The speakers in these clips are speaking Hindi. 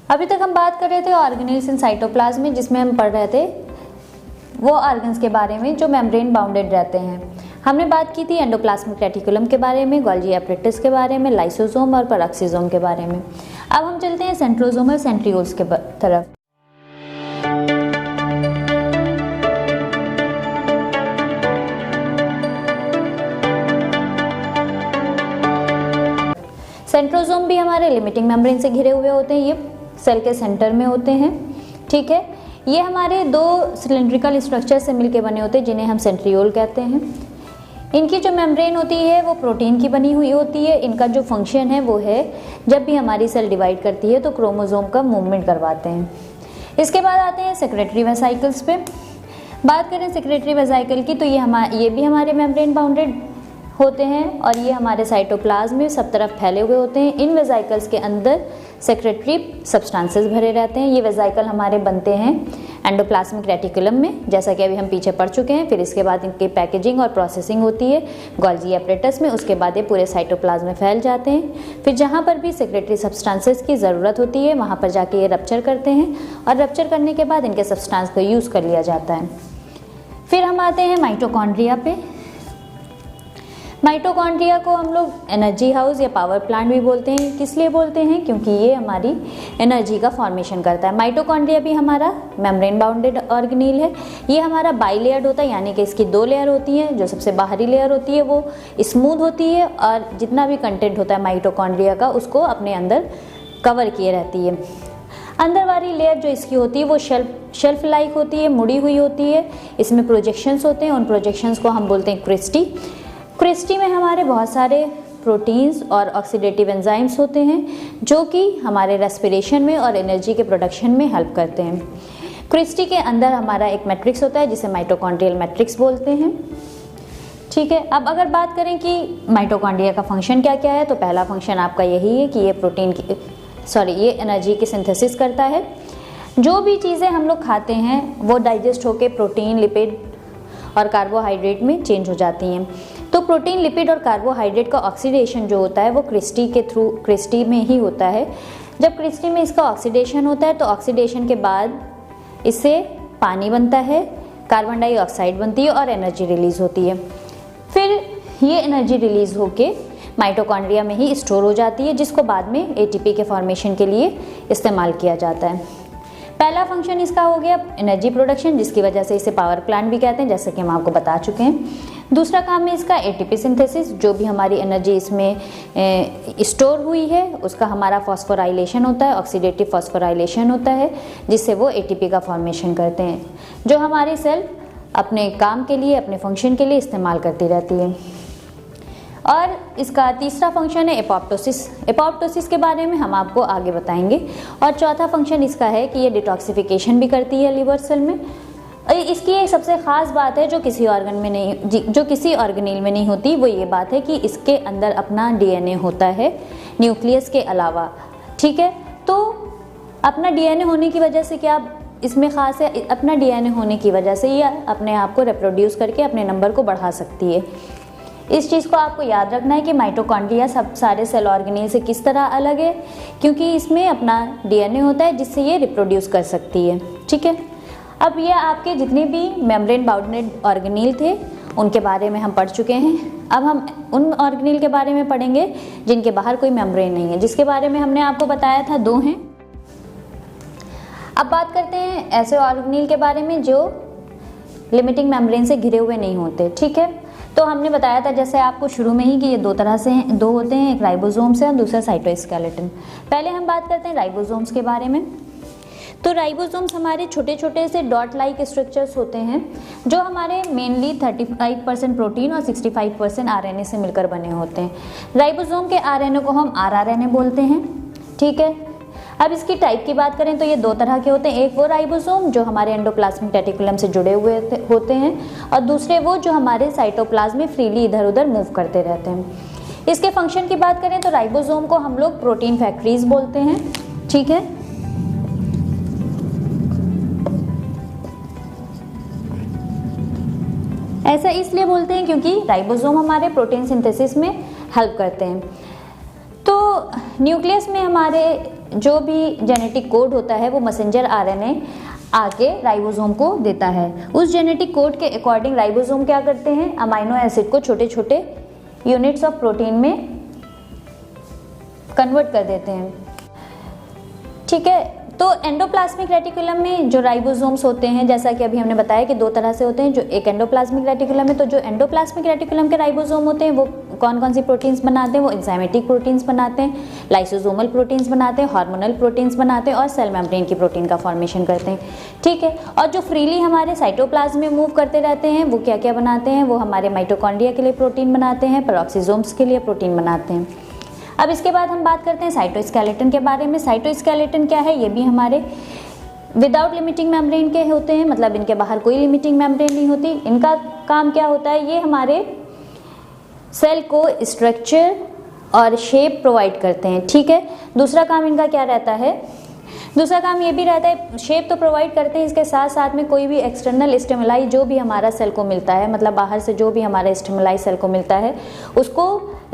अभी तक हम बात कर रहे थे ऑर्गेनेल्स इन साइटोप्लाज्म में, जिसमें हम पढ़ रहे थे वो ऑर्गन्स के बारे में जो मेम्ब्रेन बाउंडेड रहते हैं। हमने बात की थी एंडोप्लाज्मिक रेटिकुलम के बारे में, गोल्गी एपरेटस के बारे में, लाइसोसोम और पेरोक्सिसोम के बारे में। अब हम चलते हैं सेंट्रोसोम और सेंट्रियोल्स के तरफ। सेंट्रोसोम भी हमारे लिमिटिंग मेम्ब्रेन से घिरे हुए होते हैं, ये सेल के सेंटर में होते हैं। ठीक है, ये हमारे दो सिलेंड्रिकल स्ट्रक्चर से मिलकर बने होते हैं जिन्हें हम सेंट्रियोल कहते हैं। इनकी जो मेम्ब्रेन होती है वो प्रोटीन की बनी हुई होती है। इनका जो फंक्शन है वो है जब भी हमारी सेल डिवाइड करती है तो क्रोमोसोम का मूवमेंट करवाते हैं। इसके बाद आते हैं सेक्रेटरी वेसाइकल्स पे। बात करें सेक्रेटरी वेसाइकल की तो ये भी हमारे मेम्ब्रेन बाउंडेड होते हैं और ये हमारे साइटोप्लाज्म में सब तरफ फैले हुए होते हैं। इन वेसाइकल्स के अंदर सेक्रेटरी सब्सटेंसेस भरे रहते हैं। ये वेसाइकल हमारे बनते हैं एंडोप्लाज्मिक रेटिकुलम में, जैसा कि अभी हम पीछे पढ़ चुके हैं। फिर इसके बाद इनकी पैकेजिंग और प्रोसेसिंग होती है गोल्गी एपरेटस में। उसके बाद ये पूरे साइटोप्लाज्म में फैल जाते हैं। फिर जहाँ पर भी सेक्रेटरी सब्सटेंसेस की ज़रूरत होती है वहाँ पर जाके ये रप्चर करते हैं और रप्चर करने के बाद इनके सब्सटेंस को यूज़ कर लिया जाता है। फिर हम आते हैं माइटोकॉन्ड्रिया पे। माइटोकॉन्ड्रिया को हम लोग एनर्जी हाउस या पावर प्लांट भी बोलते हैं। किस लिए बोलते हैं? क्योंकि ये हमारी एनर्जी का फॉर्मेशन करता है। माइटोकॉन्ड्रिया भी हमारा मेम्ब्रेन बाउंडेड ऑर्गेनील है। ये हमारा बाइलेयर्ड होता है, यानी कि इसकी दो लेयर होती हैं। जो सबसे बाहरी लेयर होती है वो स्मूथ होती है और जितना भी कंटेंट होता है माइटोकॉन्ड्रिया का उसको अपने अंदर कवर किए रहती है। अंदर वाली लेयर जो इसकी होती है वो शेल्फ लाइक होती है, मुड़ी हुई होती है। इसमें प्रोजेक्शंस होते हैं, उन प्रोजेक्शंस को हम बोलते हैं क्रिस्टी। क्रिस्टी में हमारे बहुत सारे प्रोटीन्स और ऑक्सीडेटिव एंजाइम्स होते हैं जो कि हमारे रेस्पिरेशन में और एनर्जी के प्रोडक्शन में हेल्प करते हैं। क्रिस्टी के अंदर हमारा एक मैट्रिक्स होता है जिसे माइटोकॉन्ड्रियल मैट्रिक्स बोलते हैं। ठीक है, अब अगर बात करें कि माइटोकॉन्ड्रिया का फंक्शन क्या क्या है तो पहला फंक्शन आपका यही है कि ये एनर्जी की सिंथेसिस करता है। जो भी चीज़ें हम लोग खाते हैं वो डाइजेस्ट होकर प्रोटीन, लिपिड और कार्बोहाइड्रेट में चेंज हो जाती हैं। तो प्रोटीन, लिपिड और कार्बोहाइड्रेट का ऑक्सीडेशन जो होता है वो क्रिस्टी में ही होता है। जब क्रिस्टी में इसका ऑक्सीडेशन होता है तो ऑक्सीडेशन के बाद इससे पानी बनता है, कार्बन डाइऑक्साइड बनती है और एनर्जी रिलीज होती है। फिर ये एनर्जी रिलीज होके माइटोकॉन्ड्रिया में ही स्टोर हो जाती है, जिसको बाद में एटीपी के फॉर्मेशन के लिए इस्तेमाल किया जाता है। पहला फंक्शन इसका हो गया एनर्जी प्रोडक्शन, जिसकी वजह से इसे पावर प्लांट भी कहते हैं, जैसे कि हम आपको बता चुके हैं। दूसरा काम है इसका एटीपी सिंथेसिस। जो भी हमारी एनर्जी इसमें स्टोर हुई है उसका हमारा फॉस्फोराइलेशन होता है, ऑक्सीडेटिव फॉस्फोराइलेशन होता है, जिससे वो एटीपी का फॉर्मेशन करते हैं जो हमारी सेल अपने काम के लिए, अपने फंक्शन के लिए इस्तेमाल करती रहती है। और इसका तीसरा फंक्शन है एपोप्टोसिस। एपोप्टोसिस के बारे में हम आपको आगे बताएंगे। और चौथा फंक्शन इसका है कि ये डिटॉक्सिफिकेशन भी करती है लिवर सेल में। इसकी एक सबसे ख़ास बात है जो किसी ऑर्गेनील में नहीं होती, वो ये बात है कि इसके अंदर अपना डीएनए होता है न्यूक्लियस के अलावा। ठीक है, तो अपना डीएनए होने की वजह से क्या इसमें ख़ास है? अपना डीएनए होने की वजह से ये अपने आप को रिप्रोड्यूस करके अपने नंबर को बढ़ा सकती है। इस चीज़ को आपको याद रखना है कि माइटोकॉन्ड्रिया सब सारे सेल ऑर्गेनील से किस तरह अलग है, क्योंकि इसमें अपना डीएनए होता है जिससे ये रिप्रोड्यूस कर सकती है। ठीक है, अब ये आपके जितने भी मेम्ब्रेन बाउंडेड ऑर्गेनील थे उनके बारे में हम पढ़ चुके हैं। अब हम उन ऑर्गेनील के बारे में पढ़ेंगे जिनके बाहर कोई मेम्ब्रेन नहीं है, जिसके बारे में हमने आपको बताया था 2 हैं। अब बात करते हैं ऐसे ऑर्गेनील के बारे में जो लिमिटिंग मेम्ब्रेन से घिरे हुए नहीं होते। ठीक है, तो हमने बताया था जैसे आपको शुरू में ही कि ये 2 तरह से हैं, 2 होते हैं, एक राइबोसोम्स है और दूसरा साइटोस्केलेटन। पहले हम बात करते हैं राइबोसोम्स के बारे में। तो राइबोसोम्स हमारे छोटे छोटे से डॉट लाइक स्ट्रक्चर्स होते हैं जो हमारे मेनली 35% प्रोटीन और 65% आरएनए से मिलकर बने होते हैं। राइबोसोम के आरएनए को हम आरआरएनए बोलते हैं। ठीक है, अब इसकी टाइप की बात करें तो ये 2 तरह के होते हैं। एक वो राइबोसोम जो हमारे एंडोप्लाज्मिक रेटिकुलम से जुड़े हुए होते हैं और दूसरे वो जो हमारे साइटोप्लाज्म में फ्रीली इधर उधर मूव करते रहते हैं। इसके फंक्शन की बात करें तो राइबोसोम को हम लोग प्रोटीन फैक्ट्रीज बोलते हैं। ठीक है, ऐसा इसलिए बोलते हैं क्योंकि राइबोसोम हमारे प्रोटीन सिंथेसिस में हेल्प करते हैं। तो न्यूक्लियस में हमारे जो भी जेनेटिक कोड होता है वो मैसेंजर आरएनए आके राइबोसोम को देता है। उस जेनेटिक कोड के अकॉर्डिंग राइबोसोम क्या करते हैं, अमाइनो एसिड को छोटे छोटे यूनिट्स ऑफ प्रोटीन में कन्वर्ट कर देते हैं। ठीक है, तो एंडोप्लाज्मिक रेटिकुलम में जो राइबोसोम्स होते हैं, जैसा कि अभी हमने बताया कि दो तरह से होते हैं, जो एक एंडोप्लाज्मिक रेटिकुलम है, तो जो एंडोप्लाज्मिक रेटिकुलम के राइबोसोम होते हैं वो कौन कौन सी प्रोटीन्स बनाते हैं, वो एंजाइमेटिक प्रोटीन्स बनाते हैं, लाइसोसोमल प्रोटीन्स बनाते हैं, हार्मोनल प्रोटीन्स बनाते हैं और सेल मेम्ब्रेन की प्रोटीन का फॉर्मेशन करते हैं। ठीक है, और जो फ्रीली हमारे साइटोप्लाज्म में मूव करते रहते हैं वो क्या क्या बनाते हैं, वो हमारे माइटोकॉन्ड्रिया के लिए प्रोटीन बनाते हैं, पेरोक्सिसोम्स के लिए प्रोटीन बनाते हैं। अब इसके बाद हम बात करते हैं साइटोस्केलेटन के बारे में। साइटोस्केलेटन क्या है, ये भी हमारे विदाउट लिमिटिंग मेम्ब्रेन के होते हैं, मतलब इनके बाहर कोई लिमिटिंग मेम्ब्रेन नहीं होती। इनका काम क्या होता है, ये हमारे सेल को स्ट्रक्चर और शेप प्रोवाइड करते हैं। ठीक है, दूसरा काम इनका क्या रहता है, दूसरा काम ये भी रहता है, शेप तो प्रोवाइड करते हैं, इसके साथ साथ में कोई भी एक्सटर्नल स्टिमुलाई जो भी हमारा सेल को मिलता है, मतलब बाहर से जो भी हमारा स्टिमुलाई सेल को मिलता है उसको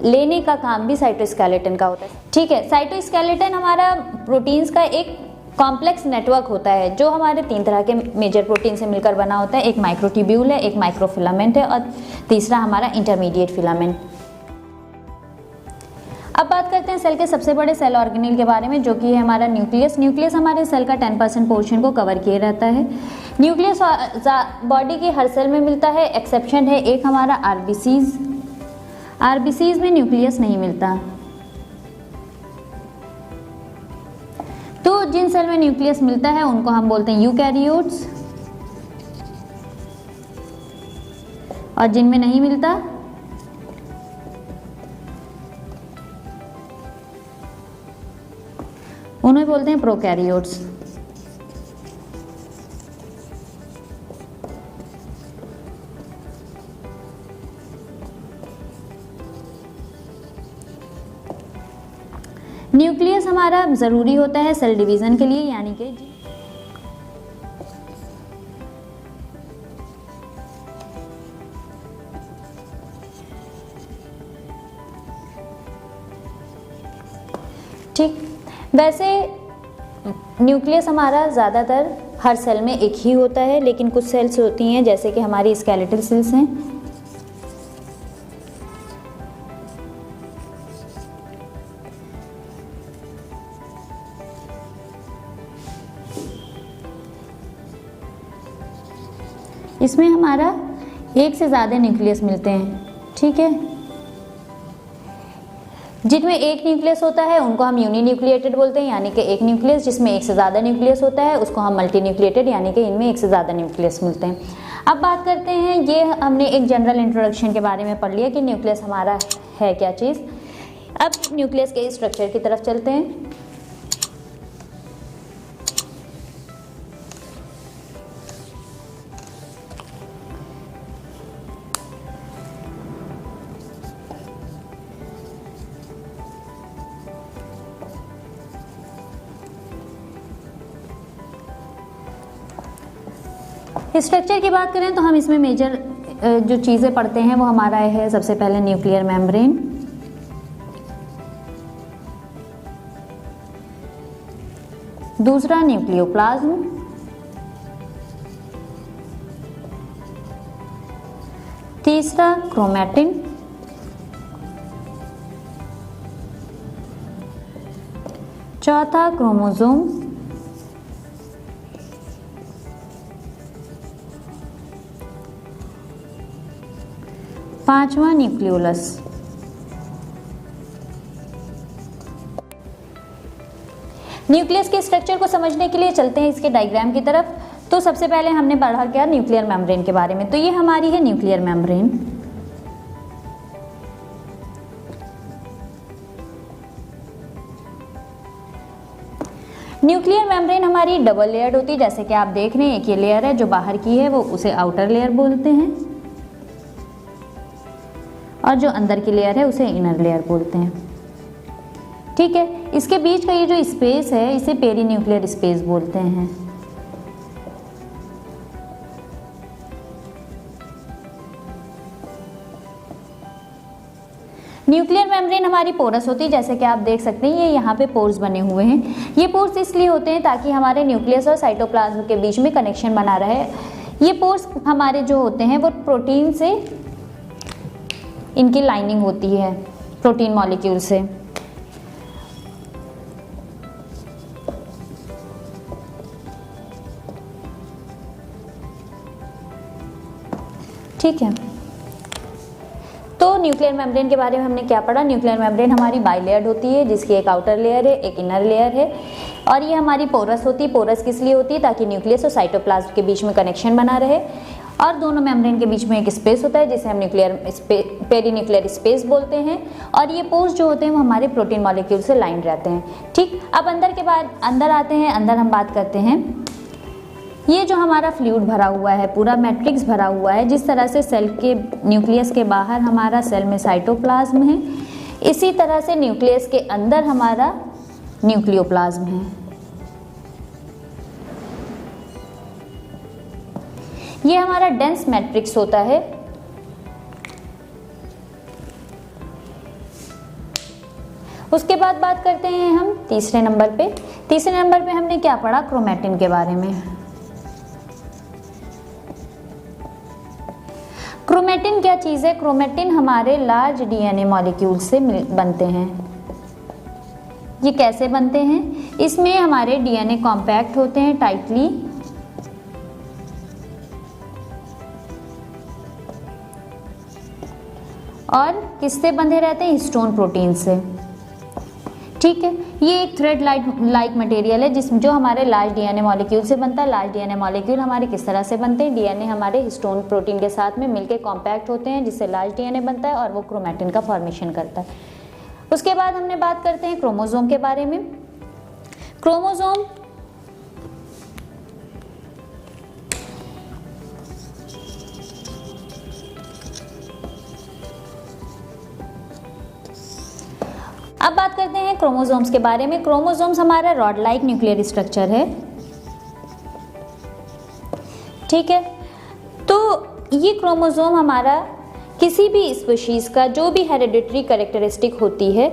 लेने का काम भी साइटोस्केलेटन का होता है। ठीक है, साइटोस्केलेटन हमारा प्रोटीन्स का एक कॉम्प्लेक्स नेटवर्क होता है जो हमारे 3 तरह के मेजर प्रोटीन से मिलकर बना होता है। एक माइक्रोट्यूब्यूल है, एक माइक्रोफिलामेंट है और तीसरा हमारा इंटरमीडिएट फिलामेंट। अब बात करते हैं सेल के सबसे बड़े सेल ऑर्गेनेल के बारे में, जो कि है हमारा न्यूक्लियस। न्यूक्लियस हमारे सेल का 10% पोर्शन को कवर किए रहता है। न्यूक्लियस बॉडी की हर सेल में मिलता है, एक्सेप्शन है एक हमारा आरबीसीज। आरबीसीज में न्यूक्लियस नहीं मिलता। तो जिन सेल में न्यूक्लियस मिलता है उनको हम बोलते हैं यूकैरियोट्स, और जिनमें नहीं मिलता उन्हें बोलते हैं प्रोकैरियोट्स। न्यूक्लियस हमारा जरूरी होता है सेल डिवीजन के लिए, यानी कि ठीक। वैसे न्यूक्लियस हमारा ज़्यादातर हर सेल में एक ही होता है, लेकिन कुछ सेल्स होती हैं जैसे कि हमारी स्केलेटल सेल्स हैं, इसमें हमारा एक से ज़्यादा न्यूक्लियस मिलते हैं। ठीक है, जिनमें एक न्यूक्लियस होता है उनको हम यूनिन्यूक्लिएटेड बोलते हैं, यानी कि एक न्यूक्लियस जिसमें एक से ज़्यादा न्यूक्लियस होता है उसको हम मल्टीन्यूक्लिएटेड, यानी कि इनमें एक से ज़्यादा न्यूक्लियस मिलते हैं। अब बात करते हैं, ये हमने एक जनरल इंट्रोडक्शन के बारे में पढ़ लिया कि न्यूक्लियस हमारा है क्या चीज़। अब न्यूक्लियस के स्ट्रक्चर की तरफ चलते हैं। स्ट्रक्चर की बात करें तो हम इसमें मेजर जो चीज़ें पढ़ते हैं वो हमारा है सबसे पहले न्यूक्लियर मेम्ब्रेन, दूसरा न्यूक्लियोप्लाज्म, तीसरा क्रोमैटिन, चौथा क्रोमोसोम, पांचवा न्यूक्लियोलस। न्यूक्लियस के स्ट्रक्चर को समझने के लिए चलते हैं इसके डायग्राम की तरफ। तो सबसे पहले हमने पढ़ा क्या, न्यूक्लियर मेम्ब्रेन के बारे में। तो ये हमारी है न्यूक्लियर मेम्ब्रेन। न्यूक्लियर मेम्ब्रेन हमारी डबल लेयर्ड होती है, जैसे कि आप देख रहे हैं एक ये लेयर है जो बाहर की है वो उसे आउटर लेयर बोलते हैं, और जो अंदर की लेयर है उसे इनर लेयर बोलते हैं। ठीक है, इसके बीच का ये जो स्पेस है इसे पेरीन्यूक्लियर स्पेस बोलते हैं। न्यूक्लियर मेम्ब्रेन हमारी पोरस होती है, जैसे कि आप देख सकते हैं ये यहाँ पे पोर्स बने हुए हैं। ये पोर्स इसलिए होते हैं ताकि हमारे न्यूक्लियस और साइटोप्लाज्म के बीच में कनेक्शन बना रहे। ये पोर्स हमारे जो होते हैं वो प्रोटीन से, इनकी लाइनिंग होती है प्रोटीन मॉलिक्यूल से। ठीक है, तो न्यूक्लियर मेम्ब्रेन के बारे में हमने क्या पढ़ा। न्यूक्लियर मेम्ब्रेन हमारी बाइलेयर्ड होती है, जिसकी एक आउटर लेयर है, एक इनर लेयर है, और ये हमारी पोरस होती है। पोरस किस लिए होती है? ताकि न्यूक्लियस और साइटोप्लाज्म के बीच में कनेक्शन बना रहे। और दोनों मेम्ब्रेन के बीच में एक स्पेस होता है जिसे हम पेरीन्यूक्लियर स्पेस बोलते हैं। और ये पोर्स जो होते हैं वो हमारे प्रोटीन मॉलिक्यूल से लाइन रहते हैं। ठीक, अब अंदर आते हैं। अंदर हम बात करते हैं, ये जो हमारा फ्लूइड भरा हुआ है, पूरा मैट्रिक्स भरा हुआ है, जिस तरह से सेल के न्यूक्लियस के बाहर हमारा सेल में साइटोप्लाज्म है, इसी तरह से न्यूक्लियस के अंदर हमारा न्यूक्लियोप्लाज्म है। ये हमारा डेंस मैट्रिक्स होता है। उसके बाद बात करते हैं हम तीसरे नंबर पे। तीसरे नंबर पे हमने क्या पढ़ा? क्रोमैटिन के बारे में। क्रोमैटिन क्या चीज़ है? क्रोमैटिन हमारे लार्ज डीएनए मॉलिक्यूल से बनते हैं। ये कैसे बनते हैं? इसमें हमारे डीएनए कॉम्पैक्ट होते हैं टाइटली, और किससे बंधे रहते हैं? हिस्टोन प्रोटीन से। ठीक है, ये एक थ्रेड लाइक मटेरियल है जो हमारे लार्ज डीएनए मॉलिक्यूल से बनता है। लार्ज डीएनए मॉलिक्यूल हमारे किस तरह से बनते हैं? डीएनए हमारे हिस्टोन प्रोटीन के साथ में मिलकर कॉम्पैक्ट होते हैं, जिससे लार्ज डीएनए बनता है और वो क्रोमैटिन का फॉर्मेशन करता है। उसके बाद हमने बात करते हैं क्रोमोसोम के बारे में। क्रोमोसोम अब बात करते हैं क्रोमोसोम्स के बारे में। क्रोमोसोम्स हमारा रॉड लाइक न्यूक्लियर स्ट्रक्चर है। ठीक है, तो ये क्रोमोसोम हमारा किसी भी स्पीशीज का जो भी हेरिडिटरी कैरेक्टरिस्टिक होती है,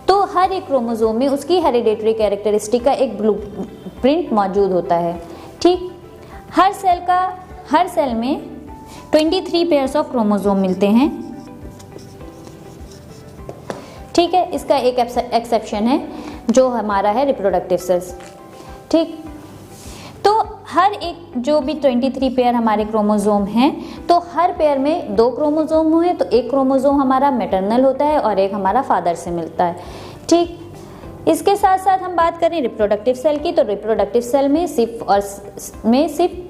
तो हर एक क्रोमोसोम में उसकी हेरिडिटरी कैरेक्टरिस्टिक का एक ब्लूप्रिंट मौजूद होता है। ठीक, हर सेल में 23 पेयर्स ऑफ क्रोमोसोम मिलते हैं। ठीक है, इसका एक एक्सेप्शन है जो हमारा है रिप्रोडक्टिव सेल्स। ठीक, तो हर एक जो भी 23 पेयर हमारे क्रोमोसोम हैं, तो हर पेयर में 2 क्रोमोसोम हुए, तो एक क्रोमोसोम हमारा मैटरनल होता है और एक हमारा फादर से मिलता है। ठीक, इसके साथ साथ हम बात करें रिप्रोडक्टिव सेल की, तो रिप्रोडक्टिव सेल में सिर्फ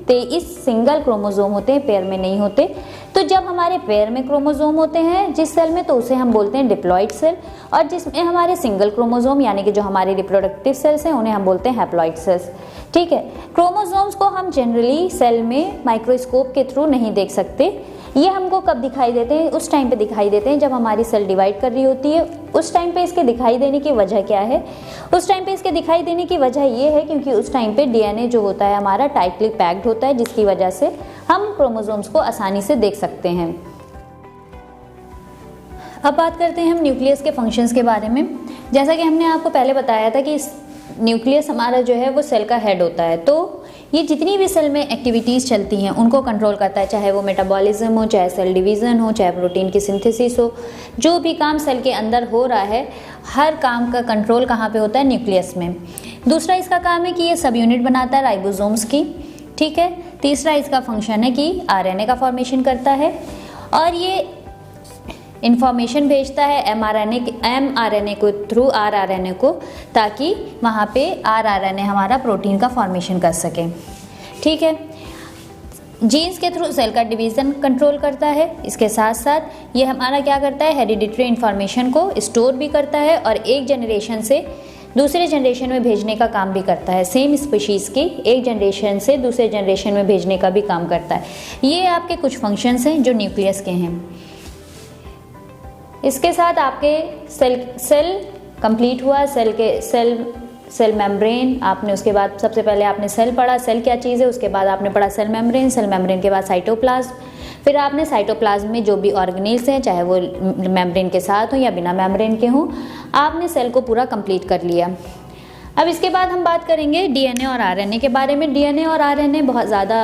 23 सिंगल क्रोमोसोम होते हैं, पेयर में नहीं होते। तो जब हमारे पेयर में क्रोमोसोम होते हैं जिस सेल में, तो उसे हम बोलते हैं डिप्लॉइड सेल, और जिसमें हमारे सिंगल क्रोमोसोम यानी कि जो हमारे रिप्रोडक्टिव सेल्स हैं उन्हें हम बोलते हैं हैप्लॉइड सेल्स। ठीक है, क्रोमोसोम्स को हम जनरली सेल में माइक्रोस्कोप के थ्रू नहीं देख सकते। ये हमको कब दिखाई देते हैं? उस टाइम पे दिखाई देते हैं जब हमारी सेल डिवाइड कर रही होती है। उस टाइम पे इसके दिखाई देने की वजह क्या है? उस टाइम पे इसके दिखाई देने की वजह ये है क्योंकि उस टाइम पे डीएनए जो होता है हमारा टाइटली पैक्ड होता है, जिसकी वजह से हम क्रोमोसोम्स को आसानी से देख सकते हैं। अब बात करते हैं हम न्यूक्लियस के फंक्शंस के बारे में। जैसा कि हमने आपको पहले बताया था कि न्यूक्लियस हमारा जो है वो सेल का हेड होता है, तो ये जितनी भी सेल में एक्टिविटीज़ चलती हैं उनको कंट्रोल करता है, चाहे वो मेटाबॉलिज्म हो, चाहे सेल डिवीज़न हो, चाहे प्रोटीन की सिंथेसिस हो। जो भी काम सेल के अंदर हो रहा है, हर काम का कंट्रोल कहाँ पे होता है? न्यूक्लियस में। दूसरा इसका काम है कि ये सब यूनिट बनाता है राइबोसोम्स की। ठीक है, तीसरा इसका फंक्शन है कि आरएनए का फॉर्मेशन करता है, और ये इंफॉर्मेशन भेजता है एमआरएनए को थ्रू आरआरएनए को, ताकि वहाँ पे आरआरएनए हमारा प्रोटीन का फॉर्मेशन कर सके। ठीक है, जीन्स के थ्रू सेल का डिवीज़न कंट्रोल करता है। इसके साथ साथ ये हमारा क्या करता है? हेरिडिटरी इंफॉर्मेशन को स्टोर भी करता है और एक जनरेशन से दूसरे जनरेशन में भेजने का काम भी करता है। सेम स्पीशीज़ की एक जनरेशन से दूसरे जनरेशन में भेजने का भी काम करता है। ये आपके कुछ फंक्शंस हैं जो न्यूक्लियस के हैं। इसके साथ आपके सेल कंप्लीट हुआ। सेल मेम्ब्रेन आपने, उसके बाद सबसे पहले आपने सेल पढ़ा, सेल क्या चीज़ है। उसके बाद आपने पढ़ा सेल मेम्ब्रेन के बाद साइटोप्लाज्म। फिर आपने साइटोप्लाज्म में जो भी ऑर्गेनेल्स हैं, चाहे वो मेम्ब्रेन के साथ हो या बिना मेम्ब्रेन के हों, आपने सेल को पूरा कंप्लीट कर लिया। अब इसके बाद हम बात करेंगे डीएनए और आरएनए के बारे में। डीएनए और आरएनए बहुत ज़्यादा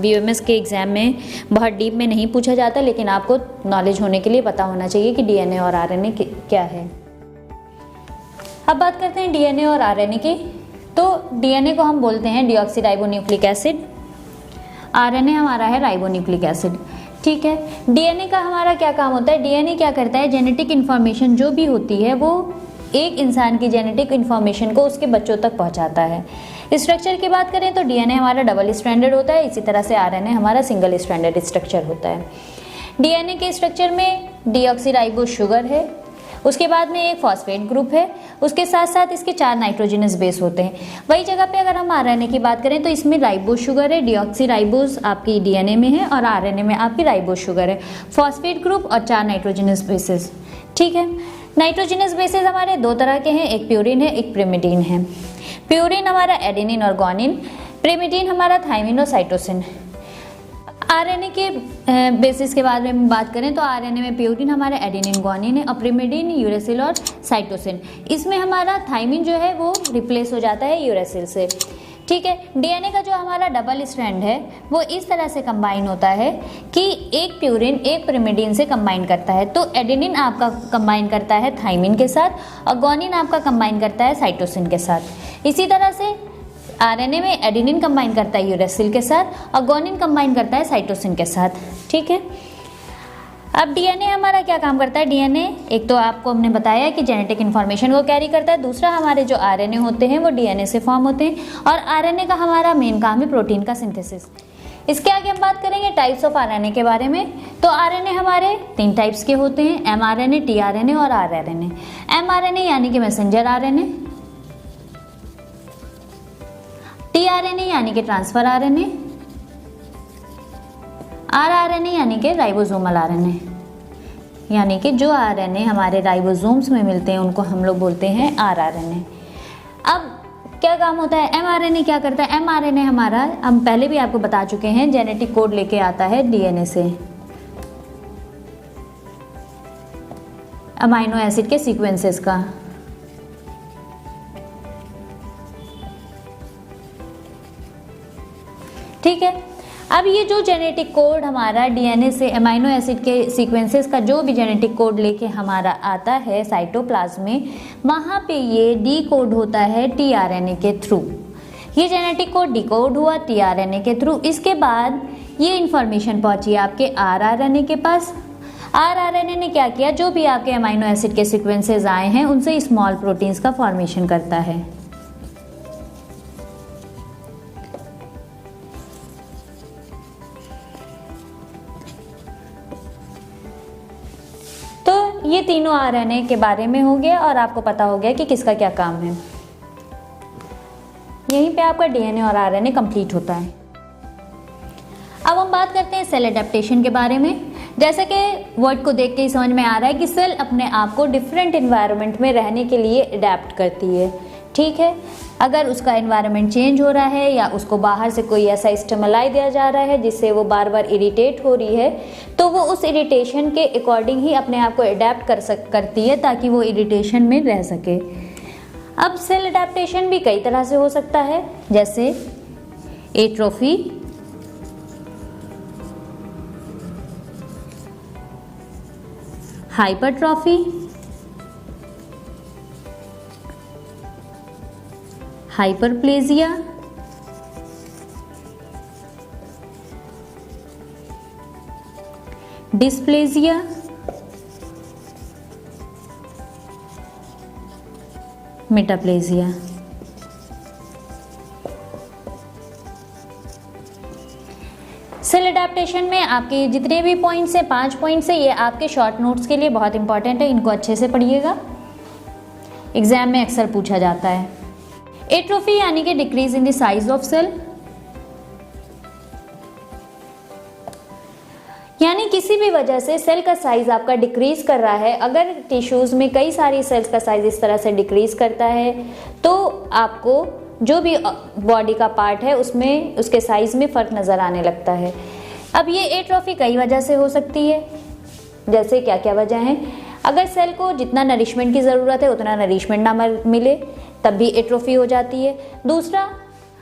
बीओएमएस के एग्ज़ाम में बहुत डीप में नहीं पूछा जाता, लेकिन आपको नॉलेज होने के लिए पता होना चाहिए कि डीएनए और आरएनए क्या है। अब बात करते हैं डीएनए और आरएनए की। तो डीएनए को हम बोलते हैं डीऑक्सीराइबोन्यूक्लिक एसिड, आरएनए हमारा है राइबोन्यूक्लिक एसिड। ठीक है, डीएनए का हमारा क्या काम होता है? डीएनए क्या करता है? जेनेटिक इन्फॉर्मेशन जो भी होती है वो एक इंसान की जेनेटिक इन्फॉर्मेशन को उसके बच्चों तक पहुंचाता है। स्ट्रक्चर की बात करें तो डीएनए हमारा डबल स्ट्रैंडेड होता है, इसी तरह से आरएनए हमारा सिंगल स्ट्रैंडेड स्ट्रक्चर होता है। डीएनए के स्ट्रक्चर में डीऑक्सीराइबोस शुगर है, उसके बाद में एक फॉस्फेट ग्रुप है, उसके साथ साथ इसके 4 नाइट्रोजनस बेस होते हैं। वही जगह पे अगर हम आरएनए की बात करें तो इसमें राइबोस शुगर है, डीऑक्सीराइबोस आपकी डीएनए में है और आरएनए में आपकी राइबोस शुगर है, फॉस्फेट ग्रुप और 4 नाइट्रोजनस बेसेस। ठीक है, नाइट्रोजनस बेसेस हमारे 2 तरह के हैं, एक प्यूरिन है, एक प्रिमिडीन है। प्यूरिन हमारा एडेनिन और ग्वानिन, प्रिमिडीन हमारा थाइमिन और साइटोसिन। आरएनए के बेसिस के बारे में बात करें तो आरएनए में प्यूरिन हमारा एडेनिन ग्वानिन है और प्रिमिडीन यूरेसिल और साइटोसिन। इसमें हमारा थाइमिन जो है वो रिप्लेस हो जाता है यूरेसिल से। ठीक है, डीएनए का जो हमारा डबल स्ट्रैंड है वो इस तरह से कंबाइन होता है कि एक प्यूरिन एक प्रिमिडीन से कंबाइन करता है। तो एडेनिन आपका कंबाइन करता है थाइमिन के साथ और ग्वानिन आपका कंबाइन करता है साइटोसिन के साथ। इसी तरह से आरएनए में एडेनिन कंबाइन करता है यूरेसिल के साथ और ग्वानिन कंबाइन करता है साइटोसिन के साथ। ठीक है, अब डीएनए हमारा क्या काम करता है? डीएनए एक तो आपको हमने बताया कि जेनेटिक इन्फॉर्मेशन को कैरी करता है, दूसरा हमारे जो आरएनए होते हैं वो डीएनए से फॉर्म होते हैं और आरएनए का हमारा मेन काम है प्रोटीन का सिंथेसिस। इसके आगे हम बात करेंगे टाइप्स ऑफ आरएनए के बारे में। तो आरएनए हमारे 3 टाइप्स के होते हैं, एमआरएनए, टीआरएनए और आरआरएनए। एमआरएनए यानी कि मैसेंजर आरएनए, टीआरएनए यानी कि ट्रांसफर आरएनए, आरआरएनए यानी कि राइबोसोमल आरएनए, यानी कि जो आरएनए हमारे राइबोसोम्स में मिलते हैं उनको हम लोग बोलते हैं आरआरएनए। अब क्या काम होता है? एमआरएनए क्या करता है? एमआरएनए हमारा हम पहले भी आपको बता चुके हैं, जेनेटिक कोड लेके आता है डीएनए से, अमाइनो एसिड के सीक्वेंसेस का। ठीक है, अब ये जो जेनेटिक कोड हमारा डीएनए से अमाइनो एसिड के सीक्वेंसेस का जो भी जेनेटिक कोड लेके हमारा आता है साइटोप्लाज्म में, वहाँ पे ये डी कोड होता है टीआरएनए के थ्रू। ये जेनेटिक कोड डिकोड हुआ टीआरएनए के थ्रू। इसके बाद ये इंफॉर्मेशन पहुंची आपके आरआरएनए के पास। आरआरएनए ने क्या किया? जो भी आपके अमाइनो एसिड के सीक्वेंसेस आए हैं उनसे स्मॉल प्रोटीन्स का फॉर्मेशन करता है। ये तीनों आरएनए के बारे में हो गया और आपको पता हो गया कि किसका क्या काम है। यहीं पे आपका डीएनए और आरएनए कंप्लीट होता है। अब हम बात करते हैं सेल एडेप्टेशन के बारे में। जैसे कि वर्ड को देख के ही समझ में आ रहा है कि सेल अपने आप को डिफरेंट एनवायरनमेंट में रहने के लिए अडेप्ट करती है। ठीक है, अगर उसका एनवायरनमेंट चेंज हो रहा है या उसको बाहर से कोई ऐसा स्टिमुलाई दिया जा रहा है जिससे वो बार बार इरिटेट हो रही है, तो वो उस इरिटेशन के अकॉर्डिंग ही अपने आप को अडेप्ट करती है ताकि वो इरिटेशन में रह सके। अब सेल अडेप्टेशन भी कई तरह से हो सकता है, जैसे atrophy, hypertrophy, hyperplasia, dysplasia, metaplasia. Cell adaptation में आपके जितने भी पॉइंट्स हैं, 5 पॉइंट्स हैं, ये आपके शॉर्ट नोट्स के लिए बहुत इंपॉर्टेंट है, इनको अच्छे से पढ़िएगा, एग्जाम में अक्सर पूछा जाता है। एट्रोफी यानी कि decrease in the size of cell, यानी किसी भी वजह से सेल का साइज आपका डिक्रीज कर रहा है। अगर टिश्यूज में कई सारी सेल्स का साइज इस तरह से डिक्रीज करता है तो आपको जो भी बॉडी का पार्ट है उसमें उसके साइज में फ़र्क नज़र आने लगता है। अब ये एट्रोफी कई वजह से हो सकती है। जैसे क्या क्या वजह हैं? अगर सेल को जितना नरिशमेंट की ज़रूरत है उतना नरिशमेंट ना मिले तब भी एट्रोफी हो जाती है। दूसरा,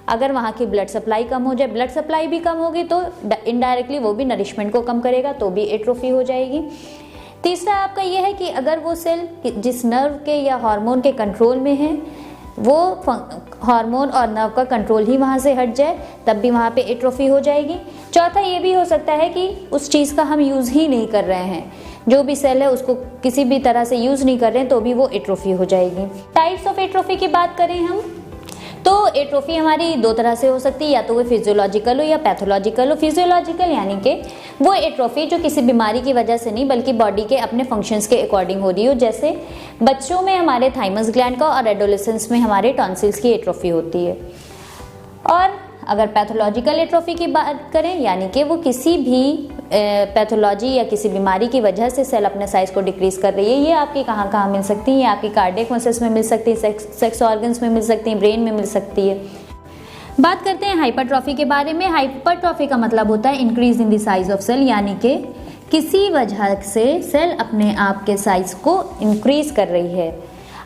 अगर वहाँ की ब्लड सप्लाई कम हो जाए, ब्लड सप्लाई भी कम होगी तो इनडायरेक्टली वो भी नरिशमेंट को कम करेगा, तो भी एट्रोफी हो जाएगी। तीसरा आपका ये है कि अगर वो सेल जिस नर्व के या हार्मोन के कंट्रोल में है वो हार्मोन और नर्व का कंट्रोल ही वहाँ से हट जाए, तब भी वहाँ पे एट्रोफी हो जाएगी। चौथा ये भी हो सकता है कि उस चीज़ का हम यूज़ ही नहीं कर रहे हैं, जो भी सेल है उसको किसी भी तरह से यूज़ नहीं कर रहे हैं, तो भी वो एट्रोफी हो जाएगी। टाइप्स ऑफ एट्रोफी की बात करें हम, तो एट्रोफी हमारी दो तरह से हो सकती है, या तो वो फिजियोलॉजिकल हो या पैथोलॉजिकल हो। फिजियोलॉजिकल यानी कि वो एट्रोफी जो किसी बीमारी की वजह से नहीं बल्कि बॉडी के अपने फंक्शंस के अकॉर्डिंग हो रही हो, जैसे बच्चों में हमारे थाइमस ग्लैंड का और एडोलेसेंस में हमारे टॉन्सिल्स की एट्रोफी होती है। और अगर पैथोलॉजिकल एट्रोफी की बात करें, यानी कि वो किसी भी पैथोलॉजी या किसी बीमारी की वजह से सेल अपने साइज को डिक्रीज कर रही है, ये आपकी कहाँ कहाँ मिल सकती है? आपकी कार्डियक मसल्स में मिल सकती है, सेक्स ऑर्गन्स में मिल सकती है, ब्रेन में मिल सकती है। बात करते हैं हाइपरट्रॉफी के बारे में। हाइपरट्रॉफी का मतलब होता है increase in the size of cell, यानी कि किसी वजह से सेल अपने आप के साइज को इंक्रीज कर रही है।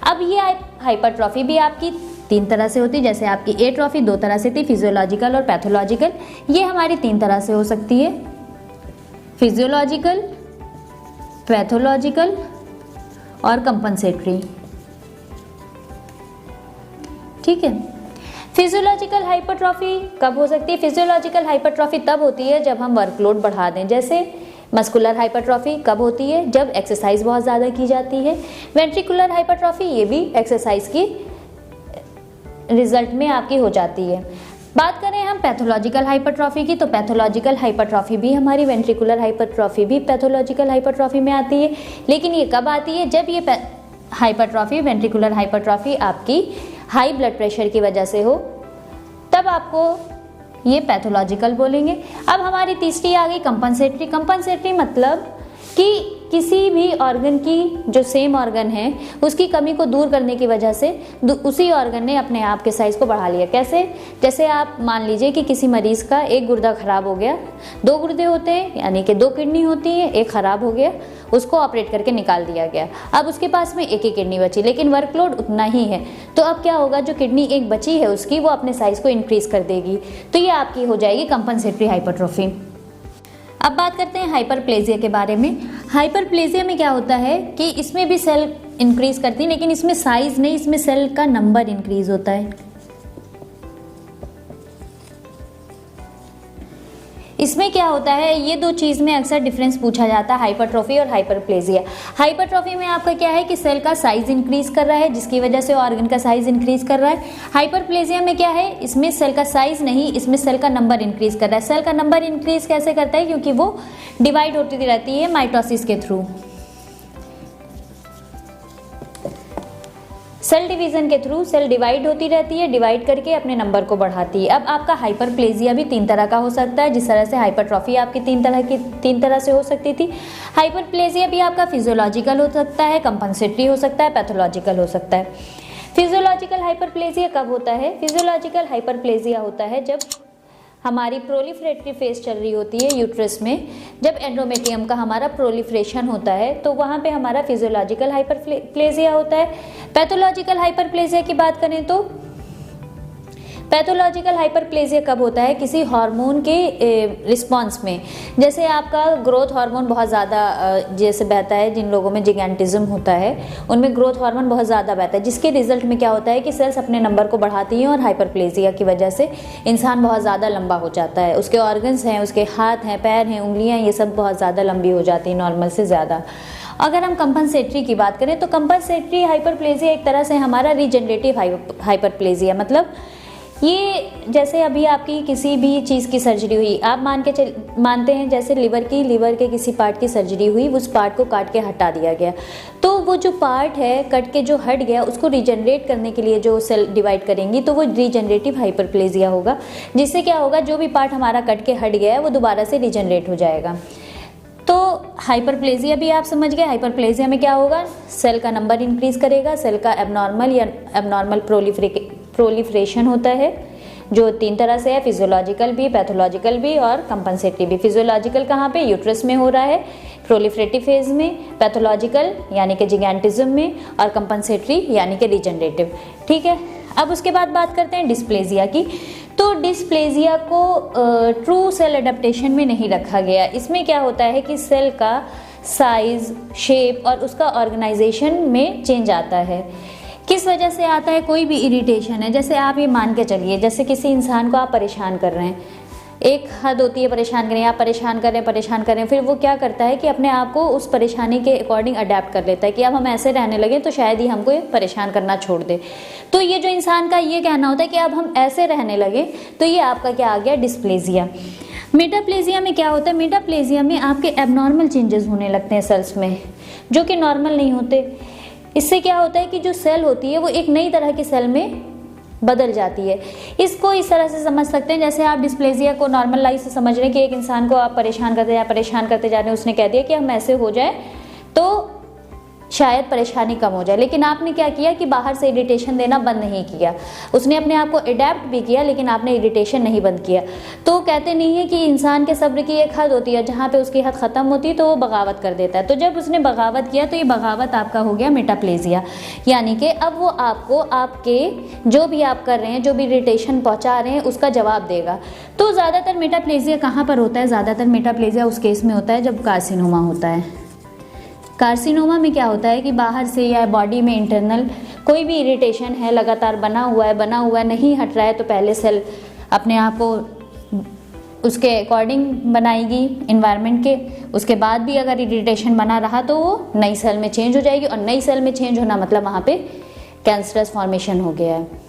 अब ये हाइपरट्रॉफी भी आपकी तीन तरह से होती है, जैसे आपकी एट्रोफी दो तरह से थी, फिजियोलॉजिकल और पैथोलॉजिकल। ये हमारी तीन तरह से हो सकती है, फिजियोलॉजिकल, पैथोलॉजिकल और कंपनसेटरी। ठीक है। फिजियोलॉजिकल हाइपरट्रॉफी कब हो सकती है? फिजियोलॉजिकल हाइपरट्रॉफी तब होती है जब हम वर्कलोड बढ़ा दें। जैसे मस्कुलर हाइपरट्रॉफी कब होती है? जब एक्सरसाइज बहुत ज़्यादा की जाती है। वेंट्रिकुलर हाइपरट्रॉफी ये भी एक्सरसाइज की रिजल्ट में आपकी हो जाती है। बात करें हम पैथोलॉजिकल हाइपरट्रॉफी की, तो पैथोलॉजिकल हाइपरट्रॉफी भी हमारी वेंट्रिकुलर हाइपरट्रॉफी भी पैथोलॉजिकल हाइपरट्रॉफी में आती है। लेकिन ये कब आती है? जब ये हाइपरट्रॉफी, वेंट्रिकुलर हाइपरट्रॉफी आपकी हाई ब्लड प्रेशर की वजह से हो, तब आपको ये पैथोलॉजिकल बोलेंगे। अब हमारी तीसरी आ गई कंपनसेटरी। कंपनसेटरी मतलब कि किसी भी ऑर्गन की जो सेम ऑर्गन है उसकी कमी को दूर करने की वजह से उसी ऑर्गन ने अपने आप के साइज को बढ़ा लिया। कैसे? जैसे आप मान लीजिए कि किसी मरीज का एक गुर्दा खराब हो गया, दो गुर्दे होते हैं यानी कि दो किडनी होती है, एक खराब हो गया, उसको ऑपरेट करके निकाल दिया गया। अब उसके पास में एक ही किडनी बची, लेकिन वर्कलोड उतना ही है, तो अब क्या होगा? जो किडनी एक बची है उसकी वो अपने साइज को इंक्रीज कर देगी, तो ये आपकी हो जाएगी कंपनसेटरी हाइपरट्रॉफी। अब बात करते हैं हाइपरप्लेजिया के बारे में। हाइपरप्लेजिया में क्या होता है कि इसमें भी सेल इंक्रीज करती है, लेकिन इसमें साइज नहीं, इसमें सेल का नंबर इंक्रीज होता है। इसमें क्या होता है, ये दो चीज में अक्सर डिफरेंस पूछा जाता है, हाइपरट्रॉफी और हाइपरप्लेजिया। हाइपरट्रॉफी में आपका क्या है कि सेल का साइज इंक्रीज कर रहा है, जिसकी वजह से ऑर्गन का साइज इंक्रीज कर रहा है। हाइपरप्लेजिया में क्या है, इसमें सेल का साइज नहीं, इसमें सेल का नंबर इंक्रीज कर रहा है। सेल का नंबर इंक्रीज कैसे करता है? क्योंकि वो डिवाइड होती रहती है माइटोसिस के थ्रू। सेल डिवीजन के थ्रू सेल डिवाइड होती रहती है, डिवाइड करके अपने नंबर को बढ़ाती है। अब आपका हाइपरप्लेजिया भी तीन तरह का हो सकता है, जिस तरह से हाइपरट्रॉफी आपकी तीन तरह से हो सकती थी। हाइपरप्लेजिया भी आपका फिजियोलॉजिकल हो सकता है, कंपनसेटरी हो सकता है, पैथोलॉजिकल हो सकता है। फिजियोलॉजिकल हाइपरप्लेजिया कब होता है? फिजियोलॉजिकल हाइपरप्लेजिया होता है जब हमारी प्रोलिफरेटरी फेज चल रही होती है यूट्रस में, जब एंडोमेट्रियम का हमारा प्रोलिफरेशन होता है, तो वहाँ पे हमारा फिजियोलॉजिकल हाइपरप्लेजिया होता है। पैथोलॉजिकल हाइपरप्लेजिया की बात करें तो पैथोलॉजिकल हाइपरप्लेजिया कब होता है? किसी हार्मोन के रिस्पांस में, जैसे आपका ग्रोथ हार्मोन बहुत ज़्यादा जैसे बहता है, जिन लोगों में जिगेंटिज्म होता है उनमें ग्रोथ हार्मोन बहुत ज़्यादा बहता है, जिसके रिजल्ट में क्या होता है कि सेल्स अपने नंबर को बढ़ाती हैं और हाइपरप्लेजिया की वजह से इंसान बहुत ज़्यादा लंबा हो जाता है। उसके ऑर्गन्स हैं, उसके हाथ हैं, पैर हैं, उंगलियाँ, ये सब बहुत ज़्यादा लंबी हो जाती हैं नॉर्मल से ज़्यादा। अगर हम कंपनसेटरी की बात करें तो कंपनसेटरी हाइपरप्लेजिया एक तरह से हमारा रीजनरेटिव हाइपरप्लेजिया, मतलब ये जैसे अभी आपकी किसी भी चीज़ की सर्जरी हुई, आप मानते हैं जैसे लिवर के किसी पार्ट की सर्जरी हुई, उस पार्ट को काट के हटा दिया गया, तो वो जो पार्ट है कट के जो हट गया उसको रीजनरेट करने के लिए जो सेल डिवाइड करेंगी तो वो रीजनरेटिव हाइपरप्लेजिया होगा, जिससे क्या होगा, जो भी पार्ट हमारा कट के हट गया है वो दोबारा से रीजनरेट हो जाएगा। तो हाइपरप्लेजिया भी आप समझ गए। हाइपरप्लेजिया में क्या होगा, सेल का नंबर इंक्रीज करेगा, सेल का एबनॉर्मल प्रोलिफरेशन होता है, जो 3 तरह से है, फिजियोलॉजिकल भी, पैथोलॉजिकल भी और कंपनसेटरी भी। फिजियोलॉजिकल कहाँ पे, यूट्रस में हो रहा है प्रोलिफरेटिव फेज में, पैथोलॉजिकल यानी कि जिगैंटिज्म में, और कंपनसेटरी यानी कि रीजनरेटिव। ठीक है, अब उसके बाद बात करते हैं डिस्प्लेजिया की। तो डिस्प्लेजिया को ट्रू सेल एडेप्टेशन में नहीं रखा गया। इसमें क्या होता है कि सेल का साइज, शेप और उसका ऑर्गेनाइजेशन में चेंज आता है। किस वजह से आता है, कोई भी इरिटेशन है, जैसे आप ये मान के चलिए, जैसे किसी इंसान को आप परेशान कर रहे हैं, एक हद होती है परेशान करें, आप परेशान करें, फिर वो क्या करता है कि अपने आप को उस परेशानी के अकॉर्डिंग अडेप्ट कर लेता है कि अब हम ऐसे रहने लगे तो शायद ही हमको परेशान करना छोड़ दे। तो ये जो इंसान का ये कहना होता है कि अब हम ऐसे रहने लगे, तो ये आपका क्या आ गया, डिस्प्लेजिया। मेटाप्लेजिया में क्या होता है, मेटाप्लेजिया में आपके एबनॉर्मल चेंजेस होने लगते हैं सेल्स में, जो कि नॉर्मल नहीं होते। इससे क्या होता है कि जो सेल होती है वो एक नई तरह की सेल में बदल जाती है। इसको इस तरह से समझ सकते हैं, जैसे आप डिस्प्लेजिया को नॉर्मल लाइफ से समझ रहे हैं कि एक इंसान को आप परेशान करते जा रहे हैं, उसने कह दिया कि हम ऐसे हो जाए तो शायद परेशानी कम हो जाए, लेकिन आपने क्या किया कि बाहर से इरिटेशन देना बंद नहीं किया। उसने अपने आप को अडेप्ट भी किया, लेकिन आपने इरिटेशन नहीं बंद किया। तो कहते नहीं है कि इंसान के सब्र की एक हद होती है, जहाँ पे उसकी हद ख़त्म होती है तो वो बगावत कर देता है। तो जब उसने बगावत किया तो ये बगावत आपका हो गया मेटाप्लेजिया, यानी कि अब वो आपको आपके जो भी आप कर रहे हैं, जो भी इरिटेशन पहुँचा रहे हैं, उसका जवाब देगा। तो ज़्यादातर मेटाप्लेजिया कहाँ पर होता है, ज़्यादातर मेटाप्लेजिया उस केस में होता है जब कार्सिनोमा होता है। कार्सिनोमा में क्या होता है कि बाहर से या बॉडी में इंटरनल कोई भी इरिटेशन है, लगातार बना हुआ है, नहीं हट रहा है, तो पहले सेल अपने आप को उसके अकॉर्डिंग बनाएगी इन्वायरमेंट के। उसके बाद भी अगर इरिटेशन बना रहा तो वो नई सेल में चेंज हो जाएगी, और नई सेल में चेंज होना मतलब वहाँ पे कैंसरस फॉर्मेशन हो गया है।